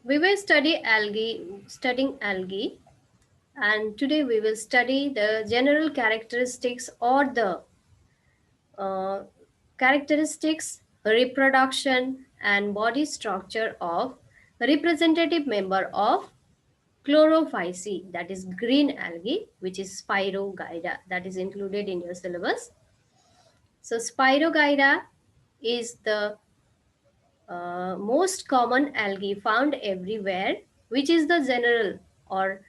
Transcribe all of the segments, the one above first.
We will studying algae, and today we will study the general characteristics or the uh, characteristics, reproduction, and body structure of representative member of chlorophyceae, that is green algae, which is Spirogyra, that is included in your syllabus. So Spirogyra is the most common algae found everywhere, which is the general or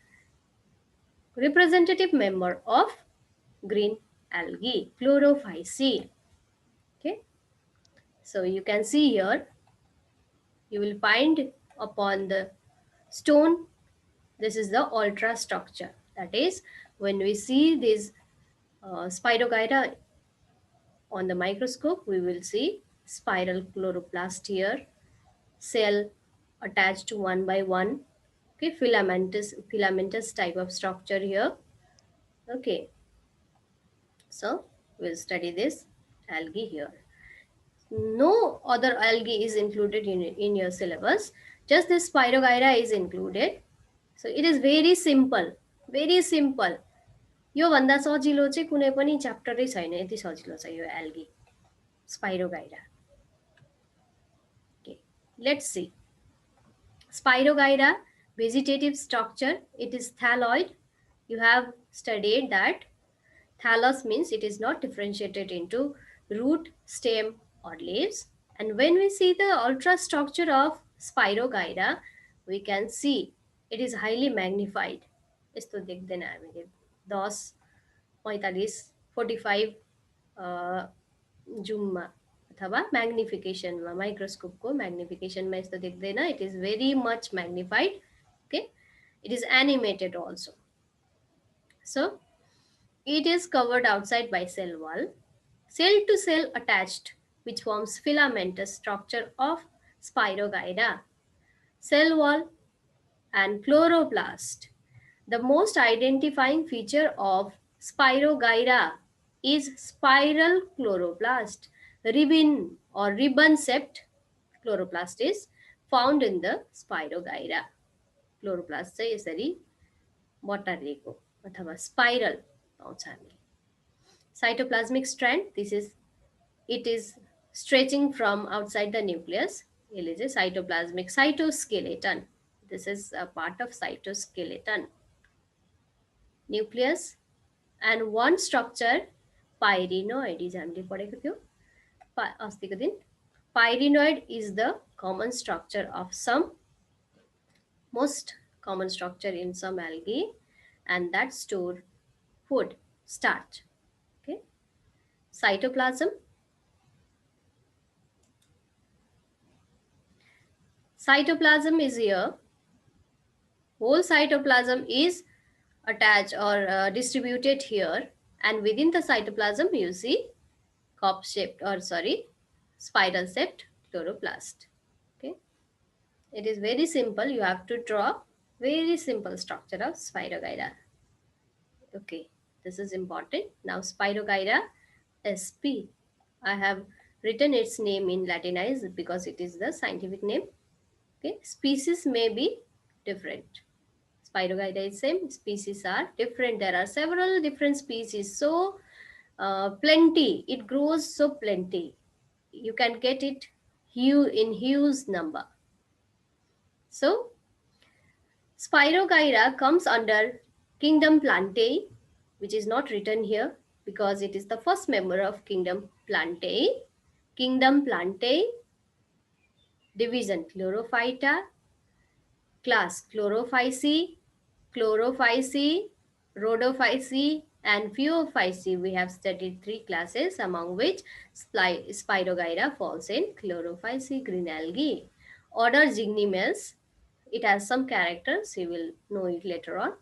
representative member of green algae, chlorophyceae. Okay, so you can see here, you will find upon the stone, this is the ultra structure. That is, when we see this Spirogyra on the microscope, we will see spiral chloroplast here, cell attached one by one. Okay, filamentous type of structure here. Okay, so we'll study this algae here. No other algae is included in your syllabus. Just this Spirogyra is included. So it is very simple, very simple. यो भन्दा सजिलो चाहिँ कुनै पनि च्याप्टरै छैन, यति सजिलो छ यो algae spirogyra. Okay, let's see. Spirogyra, vegetative structure, it is thalloid. You have studied that thallus means it is not differentiated into root, stem or leaves. And when we see the ultra structure of Spirogyra, we can see it is highly magnified. यस्तो देख्दैन हामीले 10, 45, 45 जुममा अथवा म्याग्निफिकेसनमा, माइक्रोस्कोपको म्याग्निफिकेसनमा यस्तो देख्दैन. It is very much magnified. Okay, it is animated also. So it is covered outside by cell wall, cell to cell attached, which forms filamentous structure of Spirogyra. Cell wall and chloroplast. The most identifying feature of Spirogyra is spiral chloroplast. Ribbon or ribbon-shaped chloroplast is found in the Spirogyra. Chloroplast चाहिँ यसरी बटारिएको अथवा spiral पाउँछ हामीले. Cytoplasmic strand, it is stretching from outside the nucleus. यसले चाहिँ cytoplasmic cytoskeleton. This is a part of cytoskeleton. Nucleus and one structure, pyrenoid, is हामीले पढेको थियो अस्तिको दिन. Pyrenoid is the common structure of most common structure in some algae, and that store food, starch. Okay, cytoplasm. Cytoplasm is here. Whole cytoplasm is attached or distributed here, and within the cytoplasm you see spiral shaped chloroplast. Okay, it is very simple. You have to draw very simple structure of Spirogyra. Okay, this is important. Now Spirogyra sp, I have written its name in Latinized because it is the scientific name. Okay, species may be different. Spirogyra is same, species are different. There are several different species. So plenty, it grows so plenty. You can get it in huge number. So Spirogyra comes under kingdom Plantae, which is not written here because it is the first member of kingdom Plantae. Kingdom Plantae, division Chlorophyta, class Chlorophyceae, Rhodophyceae, and Phaeophyceae. We have studied 3 classes, among which Spirogyra falls in Chlorophyceae green algae. Order Zygnemes. It has some characters, you will know it later on.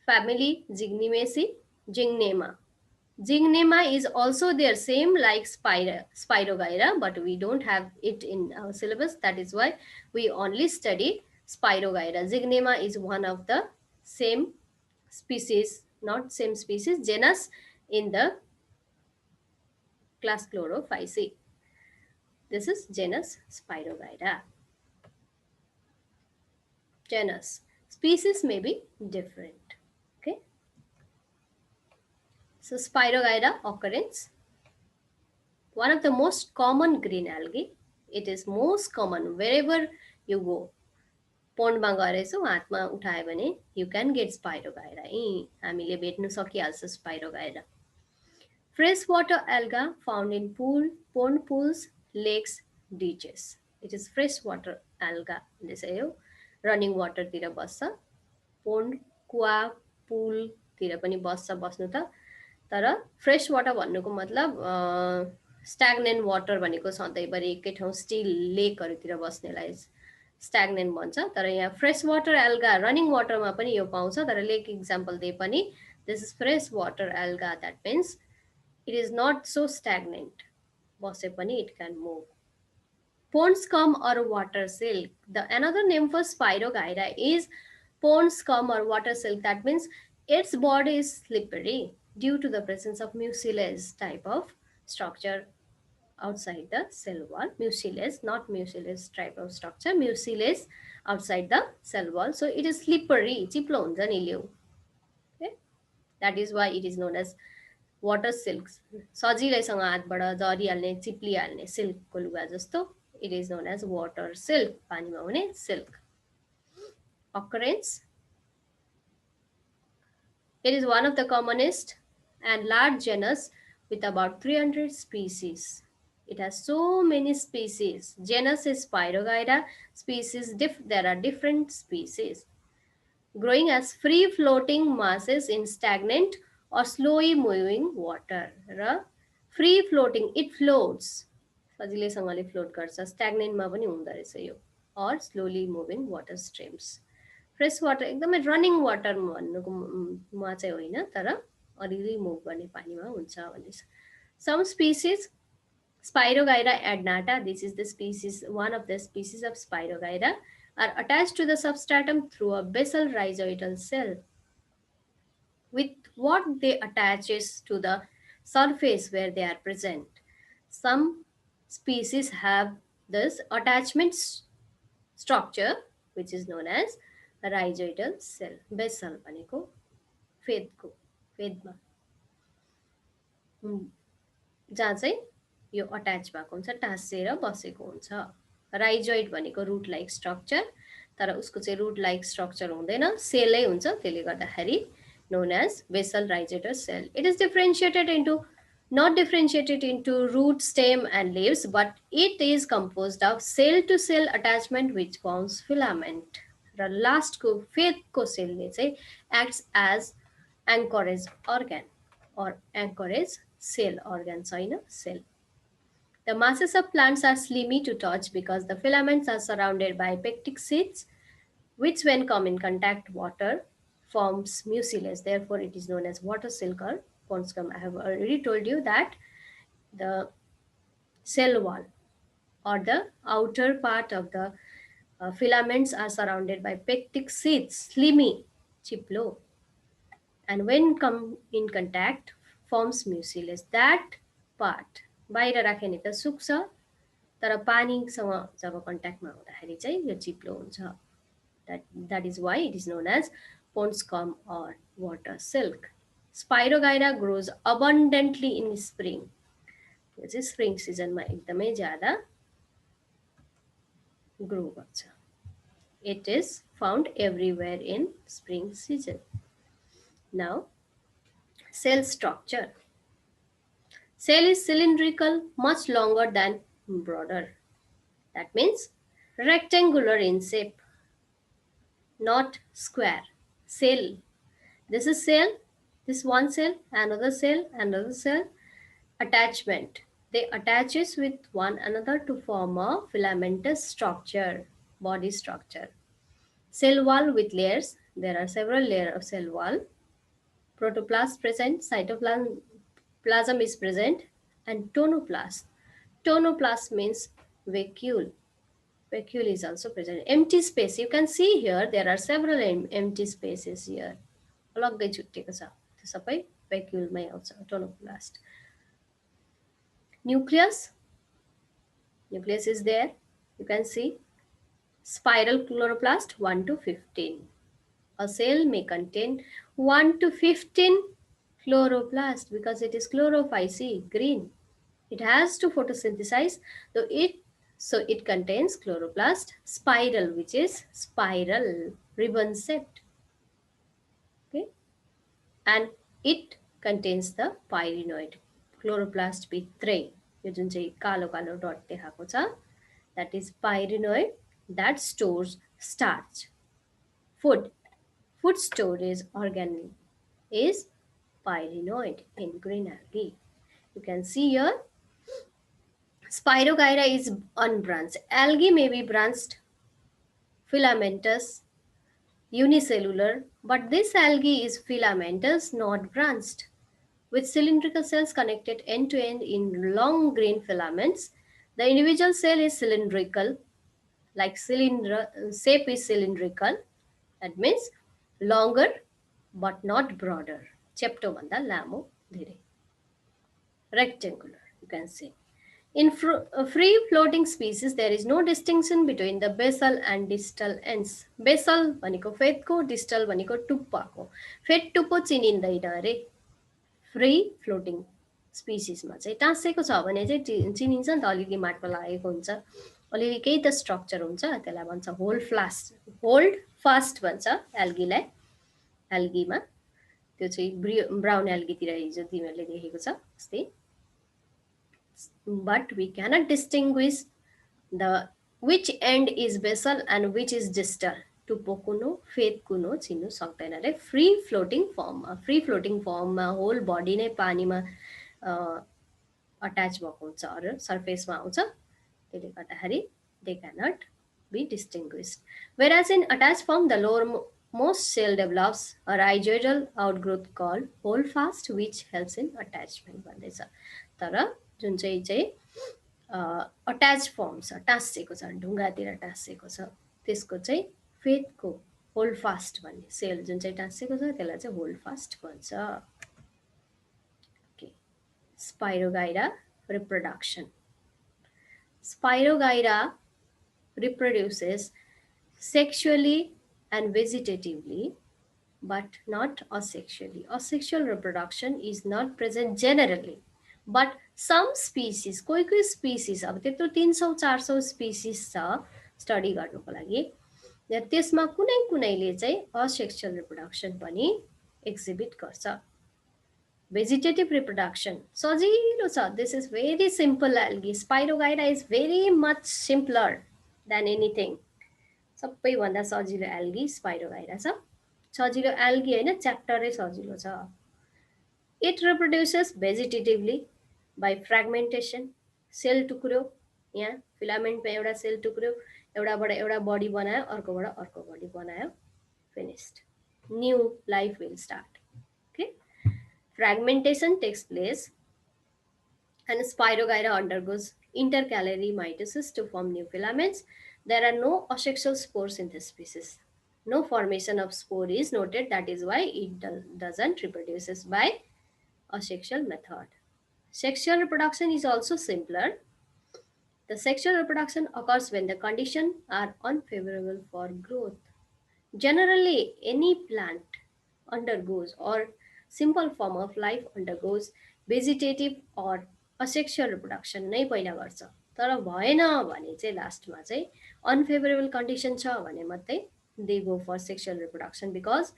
Family Zygnemacea, Zygnema. Zygnema is also there, same like Spirogyra, but we don't have it in our syllabus. That is why we only study Spirogyra. Zygnema is one of the same species, not same species, genus in the class Chlorophyceae. This is genus Spirogyra. genus. Species may be different. Okay. So Spirogyra occurrence, one of the most common green algae. It is most common wherever you go. पोन्डमा गएर यसो हातमा उठायो भने यु can get spirogyra, हामीले भेट्न सकिहाल्छ spirogyra. Fresh water alga found in pond pools, lakes, ditches. It is fresh water alga चाहिँ हो, running वाटरतिर बस्छ. पोन्ड, कुवा, पुलतिर पनि बस्नु त. तर फ्रेश वाटर भन्नुको मतलब स्ट्याग्नेन्ट वाटर भनेको सधैँभरि एकै ठाउँ स्टिल लेकहरूतिर बस्नेलाई स्ट्याग्नेन्ट भन्छ. तर यहाँ फ्रेस वाटर एल्गा रनिङ वाटरमा पनि यो पाउँछ. तर लेक इक्जाम्पल दिए पनि this is fresh water alga, that means it is not so stagnant. बसे पनि it can move. Pond scum or water silk. The another name for Spirogyra is pond scum or water silk. That means its body is slippery due to the presence of mucilage type of structure outside the cell wall. Mucilage, not mucilage type of structure, mucilage outside the cell wall. So it is slippery. Chiplo हुन्छ नि लिउ. Okay? That is why it is known as water silks. सजिलैसँग हातबाट झरिहाल्ने, चिप्लिहाल्ने सिल्कको लुगा जस्तो. It is known as water silk. पानीमा हुने silk. Occurrence. It is one of the commonest and large genus with about 300 species. It has so many species. Genus is Spirogyra. Species, there are different species. Growing as free-floating masses in stagnant or slowly moving water. Free-floating, it floats. सजिलैसँगले float गर्छ. स्ट्याग्नेन्टमा पनि हुँदो रहेछ यो. और slowly moving water streams. Fresh water एकदमै running water भन्नुकोमा चाहिँ होइन, तर अलिअलि मुभ गर्ने पानीमा हुन्छ भन्ने छ. सम species Spirogyra adnata, this is the species, one of the species of Spirogyra, are attached to the substratum through a basal rhizoidal cell. With what they attaches to the surface where they are present. Some species have this attachment structure which is known as rhizoidal cell. Basal भनेको फेदमा जहाँ चाहिँ यो attach भएको हुन्छ, टाँसिएर बसेको हुन्छ. Rhizoid भनेको root like structure, तर उसको चाहिँ रुट लाइक स्ट्रक्चर हुँदैन, सेलै हुन्छ. त्यसले गर्दाखेरि known as basal rhizoidal cell. It is not differentiated into root, stem and leaves, but it is composed of cell-to-cell attachment which forms filament. The last fifth cell acts as anchorage organ or anchorage cell organ. Cell. The masses of plants are slimy to touch because the filaments are surrounded by pectic sheaths, which when come in contact water forms mucilage. Therefore, it is known as water silk or pond scum. I have already told you that the cell wall or the outer part of the filaments are surrounded by pectic sheaths, slimy, chiplo, and when come in contact forms mucilage. That part बाहिर राख्यो नि त सुक्छ, तर पानीसँग जब कन्ट्याक्टमा हुँदाखेरि चाहिँ यो चिप्लो हुन्छ. That is why it is known as pond scum or water silk. Spirogyra grows abundantly in spring. यो चाहिँ स्प्रिङ सिजनमा एकदमै ज्यादा ग्रो गर्छ. It is found everywhere in spring season. Now, cell structure. Cell is cylindrical, much longer than broader. That means rectangular in shape, not square. Cell. This is cell, this one cell, another cell, attachment. They attaches with one another to form a filamentous structure, body structure. Cell wall with layers. There are several layers of cell wall. Protoplasm present, cytoplasm is present, and tonoplast. Tonoplast means vacuole. Vacuole is also present. Empty space. You can see here there are several empty spaces here. अलग्गै छुट्टिएको छ. त्यो सबै vacuole-मै आउँछ, tonoplast. Nucleus. Nucleus is there. You can see. Spiral chloroplast 1 to 15. A cell may contain 1 to 15 chloroplast because it is chlorophyce, green. It has to photosynthesize, though it contains chloroplast spiral, which is spiral ribbon shaped. Okay, and it contains the pyrenoid chloroplast भित्रै यो जुन चाहिँ कालो कालो डट देखाएको छ that is pyrenoid that stores starch. Food storage organelle is pyrenoid in green algae. You can see here Spirogyra is unbranched. Algae may be branched, filamentous, unicellular, but this algae is filamentous, not branched, with cylindrical cells connected end to end in long green filaments. The individual cell is cylindrical, like shape is cylindrical. That means longer but not broader. Chepto banda lamo dhire. Rectangular, you can say. In free floating species, there is no distinction between the basal and distal ends. Basal भनेको फेदको, distal भनेको टुप्पाको. फेद टुप्पो चिनिँदैन अरे free floating स्पिसिसमा चाहिँ टाँसेको छ भने चाहिँ चिनिन्छ नि त अलिअलि माटो लागेको हुन्छ अलिअलि केही त स्ट्रक्चर हुन्छ त्यसलाई भन्छ होल्ड फास्ट भन्छ एल्गीलाई एल्गीमा त्यो चाहिँ ब्राउन एल्गीतिर हिजो तिमीहरूले देखेको छ त्यस्तै but we cannot distinguish the which end is basal and which is distal. टुप्पो कुन हो फेद कुन हो चिन्नु सक्दैन अरे फ्री फ्लोटिङ फर्ममा होल बडी नै पानीमा अट्याच भएको हुन्छ अरे सर्फेसमा आउँछ त्यसले गर्दाखेरि they cannot be distinguished. Whereas in attached form, the lowermost cell develops a rhizoidal outgrowth called holdfast, which helps in attachment. भन्दैछ तर जुन चाहिँ अट्याच फर्म छ टाँसेको छ ढुङ्गातिर टाँसेको छ त्यसको चाहिँ फेदको होल्डफास्ट भन्ने सेल जुन चाहिँ टाँसेको छ त्यसलाई चाहिँ होल्डफास्ट भन्छ. Okay, spirogyra reproduction. Spirogyra reproduces sexually and vegetatively, but not asexually. Asexual reproduction is not present generally, but some species, कोही species, अब त्यत्रो 300-400 species छ स्टडी गर्नुको लागि त्यसमा कुनैले चाहिँ asexual reproduction पनि exhibit गर्छ. Vegetative reproduction सजिलो छ. This is very simple algae. Spirogyra is very much simpler than anything. सबैभन्दा सजिलो algae Spirogyra छ. सजिलो algae हैन, च्याप्टरै सजिलो छ. It reproduces vegetatively by fragmentation. Cell टुक्र्यो, यहाँ फिलामेन्टमा एउटा सेल टुक्र्यो, एउटाबाट एउटा बडी बनायो, अर्कोबाट अर्को बडी बनायो, finished. New life will start. Okay? Fragmentation takes place and Spirogyra undergoes intercalary mitosis to form new filaments. There are no asexual spores in this species. No formation of spore is noted. That is why it doesn't reproduces by asexual method. Sexual reproduction is also simpler. The sexual reproduction occurs when the conditions are unfavorable for growth. Generally, any plant undergoes or simple form of life undergoes vegetative or asexual reproduction नै पहिला गर्छ. तर भएन भने चाहिँ लास्टमा चाहिँ unfavorable condition छ भने मात्रै they go for sexual reproduction because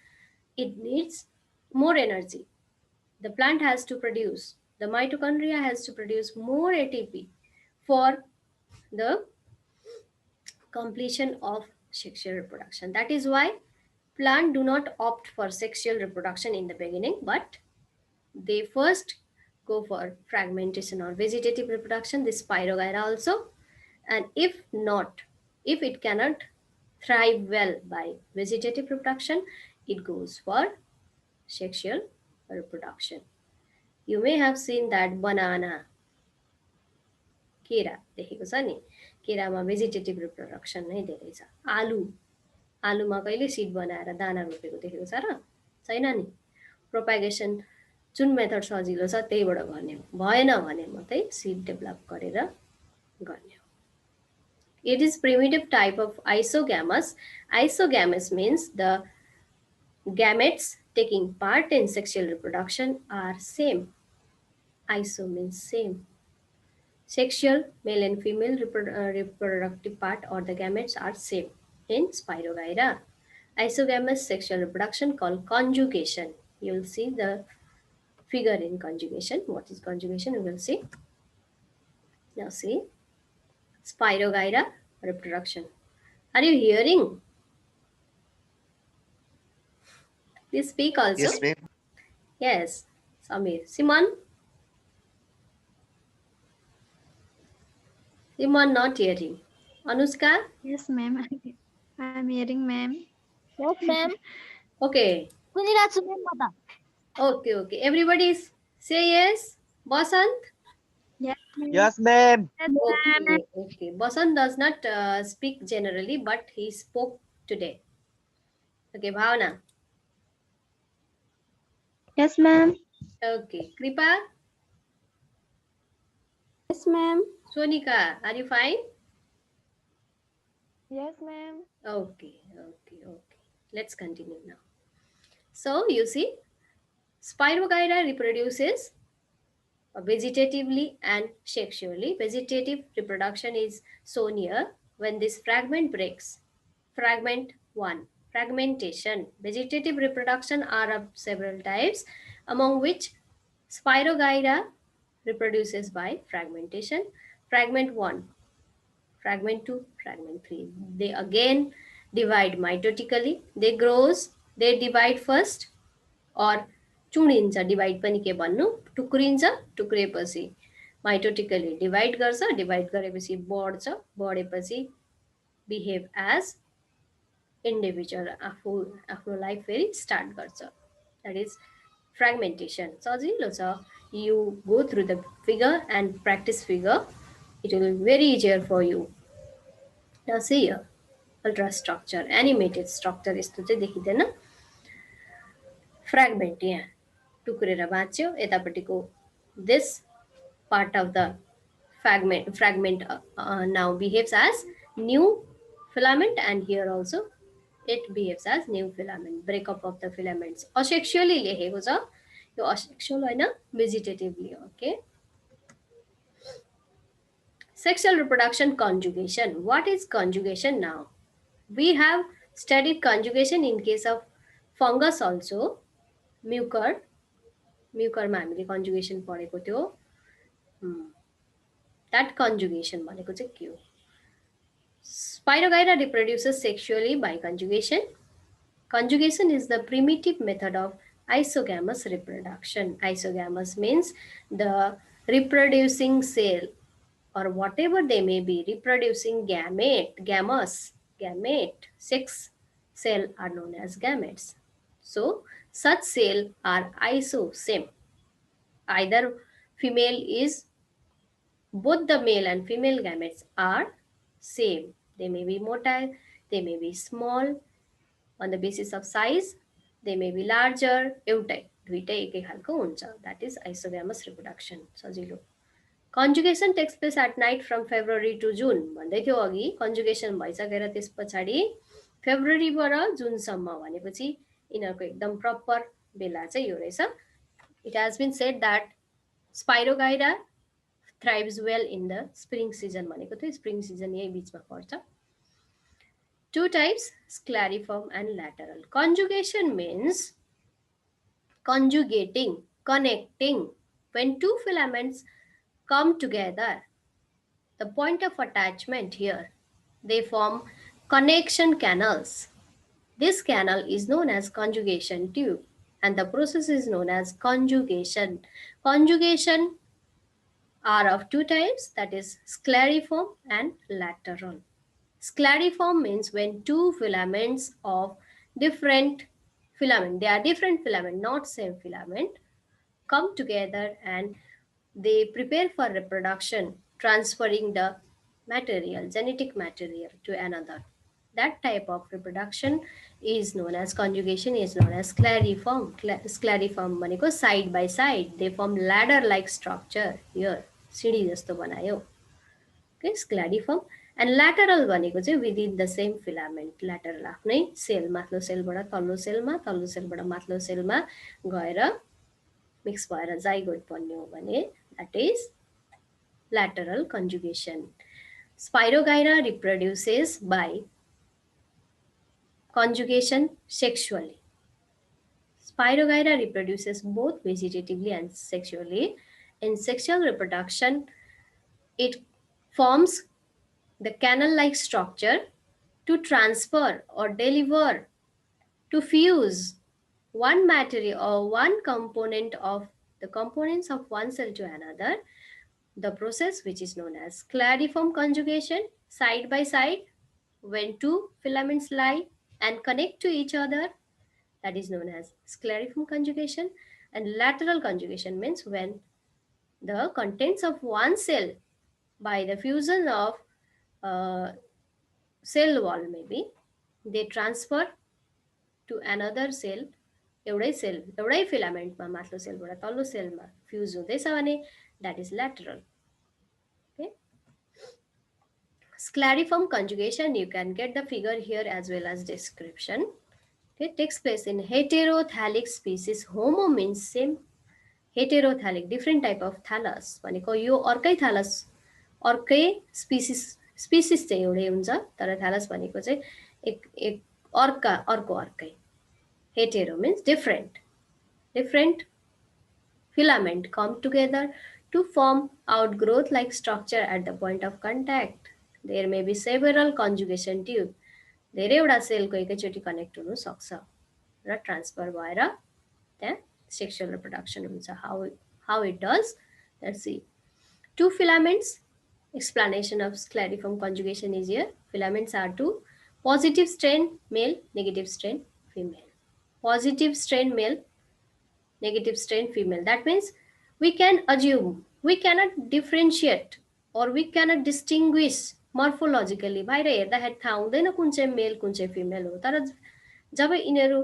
it needs more energy. The plant has to produce, the mitochondria has to produce more ATP for the completion of sexual reproduction. That is why plants do not opt for sexual reproduction in the beginning, but they first go for fragmentation or vegetative reproduction, this Spirogyra also. And if it cannot thrive well by vegetative reproduction, it goes for sexual reproduction. You may have seen that banana, केरा देखेको छ नि, केरामा vegetative reproduction नै धेरै छ. आलुमा कहिले सिड बनाएर दाना रोपेको देखेको छ र छैन नि. प्रोपागेसन जुन मेथड सजिलो छ त्यहीबाट गर्ने हो. भएन भने मात्रै सिड डेभलप गरेर गर्ने हो. It is primitive type of isogamous. Isogamous means the gametes taking part in sexual reproduction are same. Iso means same. Sexual male and female reproductive part or the gametes are same in Spirogyra. Isogamous sexual reproduction called conjugation. You will see the figure in conjugation. What is conjugation? You will see. Now see Spirogyra reproduction. Are you hearing? Please speak also. Yes, ma'am. Yes, Samir. Simon? Simon not hearing. Anushka? Yes, ma'am. I am hearing, ma'am. Yes, ma'am. Okay. Kuniratsu mata. Okay, okay. Everybody say yes. Basant? Yes, ma'am. Yes, ma'am. Yes, ma'am. Okay, okay. Basant does not speak generally, but he spoke today. Okay, Bhavana. Yes, ma'am. Okay, Kripa, Yes, ma'am. Sonika, are you fine? Yes, ma'am. Okay, okay, okay. Let's continue now. So you see, Spirogyra reproduces vegetatively and sexually. Vegetative reproduction is shown here when this fragment breaks. Fragment 1. Fragmentation. Vegetative reproduction are of several types, among which Spirogyra reproduces by fragmentation. Fragment 1, fragment 2, fragment 3. They again divide mitotically. They divide first or चुडिन्छ divide पनि के भन्नु टुक्रिन्छ टुक्रिएपछि mitotically divide गर्छ divide गरेपछि बढ्छ बढेपछि बिहेभ एज इन्डिभिजुअल आफ्नो लाइफ फेरि स्टार्ट गर्छ द्याट इज फ्रेगमेन्टेसन सजिलो छ you go through the figure and practise figure it will be very easier for you Now see here, ultra structure, animated structure यस्तो चाहिँ देखिँदैन फ्रेगमेन्ट यहाँ टुक्रेर बाँच्यो यतापट्टिको this part of the fragment now behaves as new filament and here also it behaves as new filament breakup of the filaments asexually लेखेको छ यो asexual Hahn vegetatively okay sexual reproduction conjugation what is conjugation now we have studied conjugation in case of fungus also म्युकरमा हामीले conjugation पढेको थियो that conjugation भनेको चाहिँ के हो Spirogyra reproduces sexually by conjugation. Conjugation is the primitive method of isogamous reproduction. Isogamous means the reproducing cell or whatever they may be, reproducing gamete, sex cell are known as gametes. So, such cell are isosame. Either female is, both the male and female gametes are same. They may be motile, they may be small. On the basis of size, they may be larger. एउटै दुईटै एकै खालको हुन्छ. That is isogamous reproduction. सजिलो. Conjugation takes place at night from February to June. भन्दै थियो अघि conjugation भइसकेर त्यस पछाडि फेब्रुअरीबाट जुनसम्म भनेपछि यिनीहरूको एकदम प्रपर बेला चाहिँ यो रहेछ. It has been said that Spirogyra thrives well in the spring season भनेको थियो spring season यही बीचमा पर्छ. Two types, scleriform and lateral. Conjugation means conjugating, connecting. When two filaments come together, the point of attachment here, they form connection canals. This canal is known as conjugation tube and the process is known as conjugation. Conjugation are of two types, that is scleriform and lateral. Scleriform means when two filaments of different filament, they are different filament, not same filament, come together and they prepare for reproduction, transferring the material, genetic material to another. That type of reproduction is known as conjugation, is known as scleriform. Scleriform भनेको side by side, they form ladder like structure here. सिडी जस्तो बनायो. Okay, scleriform. End lateral भनेको चाहिँ within the same filament, lateral आफ्नै cell, माथिल्लो सेलबाट तल्लो सेलमा, तल्लो सेलबाट माथिल्लो सेलमा गएर मिक्स भएर जाइगोट बन्ने हो भने that is lateral conjugation. Spirogyra reproduces by conjugation sexually. Spirogyra reproduces both vegetatively and sexually. In sexual reproduction, it forms the canal-like structure to transfer or deliver, to fuse one material or one component of the components of one cell to another. The process, which is known as clariform conjugation, side by side, when two filaments lie and connect to each other, that is known as scleriform conjugation. And lateral conjugation means when the contents of one cell, by the fusion of cell wall maybe, they transfer to another cell. एउटै cell, एउटै फिलामेन्टमा माथिल्लो सेलबाट तल्लो सेलमा fuse हुँदैछ भने that is lateral. Scleriform conjugation, you can get the figure here as well as description. It takes place in heterothallic species. Homo means same. Heterothallic, different type of thallus. भनेको यो अर्कै थ्यालस, अर्कै species चाहिँ एउटै हुन्छ, तर थ्यालस भनेको चाहिँ एक अर्को अर्कै. Hetero means different. Different filament come together to form outgrowth like structure at the point of contact. There may be several conjugation tube. धेरैवटा सेलको एकैचोटि कनेक्ट हुनु सक्छ र ट्रान्सफर भएर त्यहाँ सेक्सुअल रिप्रोडक्सन हुन्छ. How it does, let's see. Two filaments, explanation of scleriform conjugation is here. Filaments are two, positive strain male, negative strain female. Positive strain male, negative strain female. That means we can assume, we cannot differentiate or we cannot distinguish morphologically. बाहिर हेर्दाखेरि थाहा हुँदैन कुन चाहिँ mail कुन चाहिँ female हो. तर जब यिनीहरू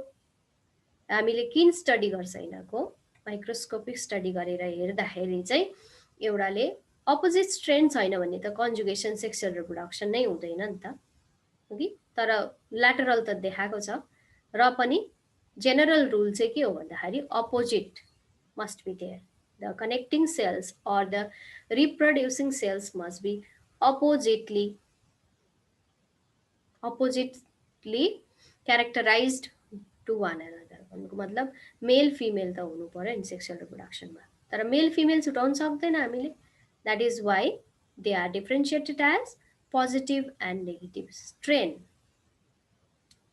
हामीले किन स्टडी गर्छ, यिनीहरूको माइक्रोस्कोपिक स्टडी गरेर हेर्दाखेरि चाहिँ एउटाले अपोजिट स्ट्रेन छैन भने त कन्जुगेसन सेक्सुअल रिप्रोडक्सन नै हुँदैन नि त, हो कि. तर ल्याटरल त देखाएको छ. र पनि जेनरल रुल चाहिँ के हो भन्दाखेरि opposite must be there. The connecting cells or the reproducing cells must be oppositely characterized to one another. भन्नुको मतलब मेल फिमेल त हुनु पर्यो नि सेक्सुअल रिप्रोडक्सनमा, तर मेल फिमेल छुटाउन सक्दैन हामीले. That is why they are differentiated as positive and negative strain.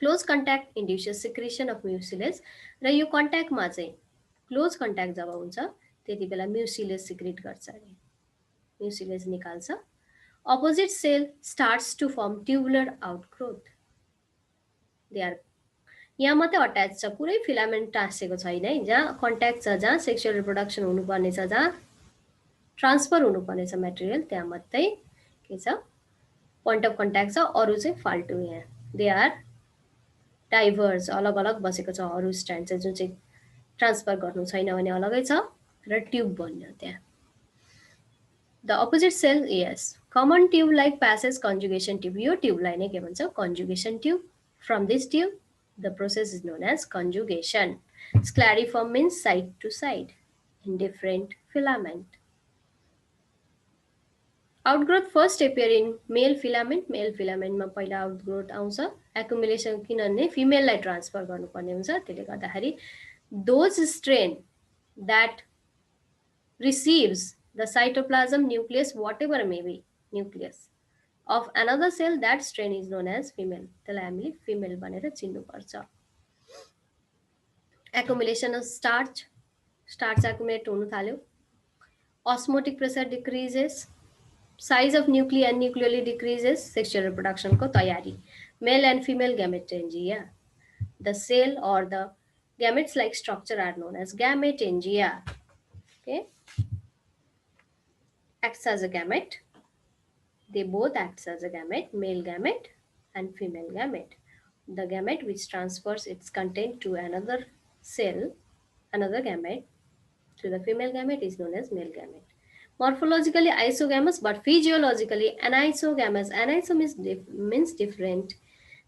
Close contact induces secretion of mucilage. र यो कन्ट्याक्टमा चाहिँ क्लोज कन्ट्याक्ट जब हुन्छ त्यति बेला म्युसिलेज सिक्रेट गर्छ अरे, म्युसिलेज निकाल्छ. Opposite cell starts to form tubular outgrowth. They are यहाँ मात्रै अट्याच छ, पुरै फिलामेन्ट टाँसेको छैन है. जहाँ कन्ट्याक्ट छ, जहाँ सेक्सुअल रिप्रोडक्सन हुनुपर्ने छ, जहाँ ट्रान्सफर हुनुपर्ने छ मेटेरियल, त्यहाँ मात्रै के छ, पोइन्ट अफ कन्ट्याक्ट छ. अरू चाहिँ फाल्टु यहाँ दे आर डाइभर्स, अलग अलग बसेको छ. अरू स्ट्यान्ड चाहिँ जुन चाहिँ ट्रान्सफर गर्नु छैन भने अलगै छ र ट्युब बन्यो त्यहाँ. The opposite cell, yes, common tube like passage conjugation tube. यो ट्युबलाई नै के भन्छ, conjugation tube. From this tube the process is known as conjugation. Scleriform means side to side in different filament. Outgrowth first appear in male filament. Male filament मा पहिला outgrowth आउँछ. Accumulation किनभने female लाई transfer गर्नुपर्ने हुन्छ, त्यसले गर्दाखेरि those strain that receives the cytoplasm, nucleus, whatever may be nucleus of another cell, that strain is known as female. त्यसलाई हामीले female भनेर चिन्नु पर्छ. Accumulation of starch accumulate हुनु थाल्यो. Osmotic pressure decreases. Size of nuclei and nucleoli decreases. Sexual reproduction को तयारी. Male and female gametangia. The cell or the gametes like structure are known as gametangia. Okay. Acts as a gamete. They both act as a gamete, male gamete and female gamete. The gamete which transfers its content to another cell, another gamete, to the female gamete is known as male gamete. Morphologically isogamous but physiologically anisogamous. Aniso means different.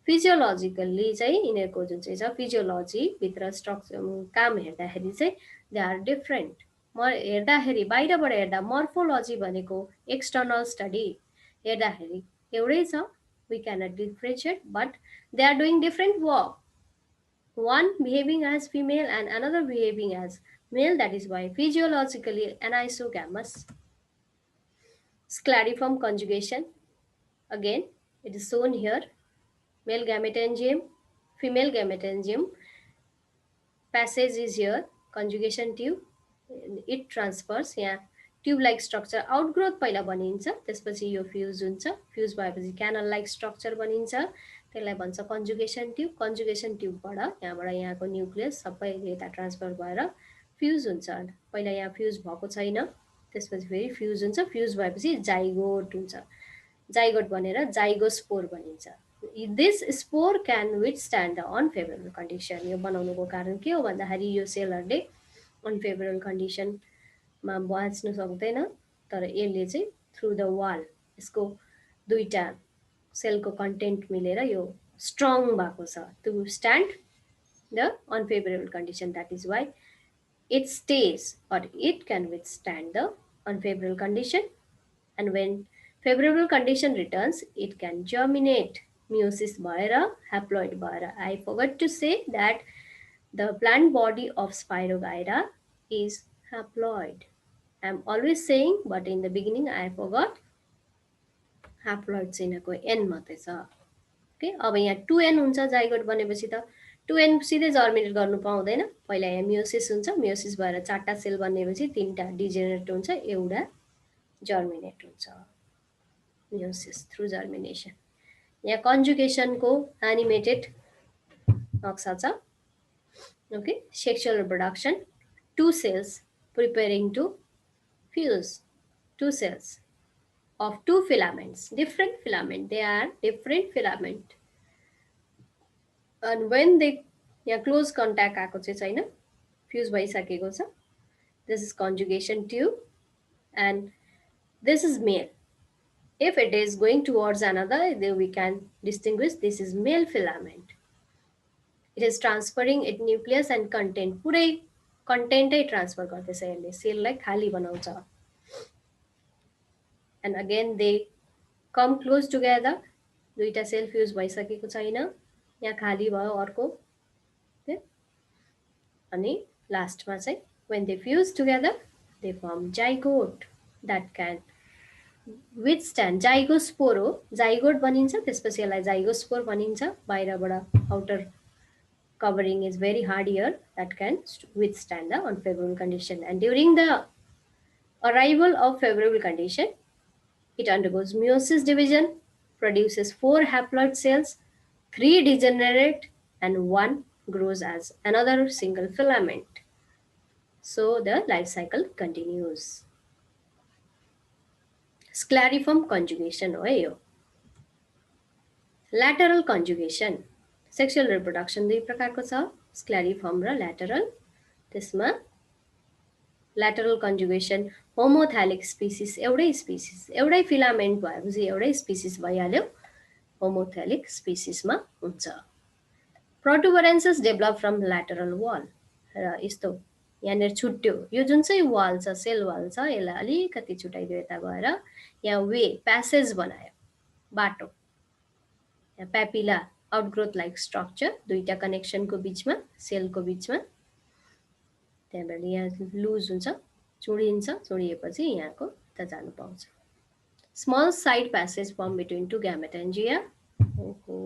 Physiologically चाहिँ यिनीहरूको जुन चाहिँ छ physiology भित्र structure काम हेर्दाखेरि चाहिँ they are different. हेर्दाखेरि बाहिरबाट हेर्दा मर्फोलोजी भनेको एक्सटर्नल स्टडी हेर्दाखेरि एउटै छ. We cannot differentiate, but they are doing different work. One behaving as female and another behaving as male. That is why physiologically anisogamous. Sclariform conjugation. Again, it is shown here. Male gametangium, female gametangium. Passage is here. Conjugation tube. It transfers. यहाँ tube like structure outgrowth पहिला बनिन्छ, त्यसपछि यो fuse हुन्छ. Fuse भएपछि canal like structure बनिन्छ, त्यसलाई भन्छ conjugation tube. Conjugation ट्युबबाट यहाँबाट यहाँको न्युक्लियस सबै यता ट्रान्सफर भएर फ्युज हुन्छ. पहिला यहाँ फ्युज भएको छैन, त्यसपछि फेरि फ्युज हुन्छ. फ्युज भएपछि जाइगोट हुन्छ. जाइगोट बनेर जाइगोस्पोर बनिन्छ. This spore can withstand the unfavourable condition. यो बनाउनुको कारण के हो भन्दाखेरि यो सेलहरूले अनफेभरेबल कन्डिसनमा बाँच्नु सक्दैन, तर यसले चाहिँ थ्रु द वाल यसको दुईटा सेलको कन्टेन्ट मिलेर यो स्ट्रङ भएको छ to stand the unfavourable condition. That is why it stays or it can withstand the unfavorable condition, and when favorable condition returns it can germinate meiosis bhaera haploid bhaera. I forgot to say that the plant body of Spirogyra is haploid. I am always saying, but in the beginning I forgot. Haploid चाहिँ को n मात्रै छ. Okay, अब यहाँ 2n हुन्छ zygote बनेपछि त 2n सिधै germinate गर्नु पाउँदैन. पहिला यहाँ मियोसिस हुन्छ, मियोसिस भएर 4टा सेल बनेपछि 3टा डिजेनेरेट हुन्छ, एउटा जर्मिनेट हुन्छ. Meiosis through germination. यहाँ कन्जुगेसनको एनिमेटेड नक्सा छ. Okay, sexual reproduction. 2 cells preparing to fuse. 2 cells of 2 filaments, different filament. They are different filament. And when they यहाँ क्लोज कन्ट्याक्ट आएको चाहिँ छैन, फ्युज भइसकेको छ. This is conjugation tube and this is male. If it is going towards another, then we can distinguish this is male filament. It is transferring its nucleus and content. पुरै कन्टेन्टै transfer गर्दैछ यसले, सेललाई खाली बनाउँछ. And again they come close together. दुईटा cell fuse भइसकेको छैन, यहाँ खाली भयो अर्को. अनि लास्टमा चाहिँ when they fuse together they form zygote that can withstand. Zygospore हो, जाइगोट बनिन्छ, त्यसपछि यसलाई जाइगोस्पोर भनिन्छ. बाहिरबाट outer covering is very hard here that can withstand the unfavorable condition, and during the arrival of favorable condition it undergoes meiosis division, produces 4 haploid cells, 3 degenerate and 1 grows as another single filament. So the life cycle continues. Sclariform conjugation हो यो. Lateral conjugation. Sexual reproduction दुई प्रकारको छ, स्क्ल्यारिफर्म र lateral. त्यसमा lateral conjugation homothallic species एउटै species, एउटै filament भएपछि एउटै species भइहाल्यो, homothallic स्पिसिसमा हुन्छ. Protuberances develop from lateral wall. र यस्तो यहाँनिर छुट्यो, यो जुन चाहिँ वाल छ, सेल वाल छ, यसलाई अलिकति छुटाइदियो यता गएर, यहाँ वे प्यासेज बनायो, बाटो. यहाँ प्यापिला आउटग्रोथ लाइक स्ट्रक्चर दुईटा कनेक्सनको बिचमा, सेलको बिचमा. त्यहाँबाट यहाँ लुज हुन्छ, चुडिन्छ, चुडिएपछि यहाँको त जानु पाउँछ. Small side passage firm between 2 gametangia. ओहो,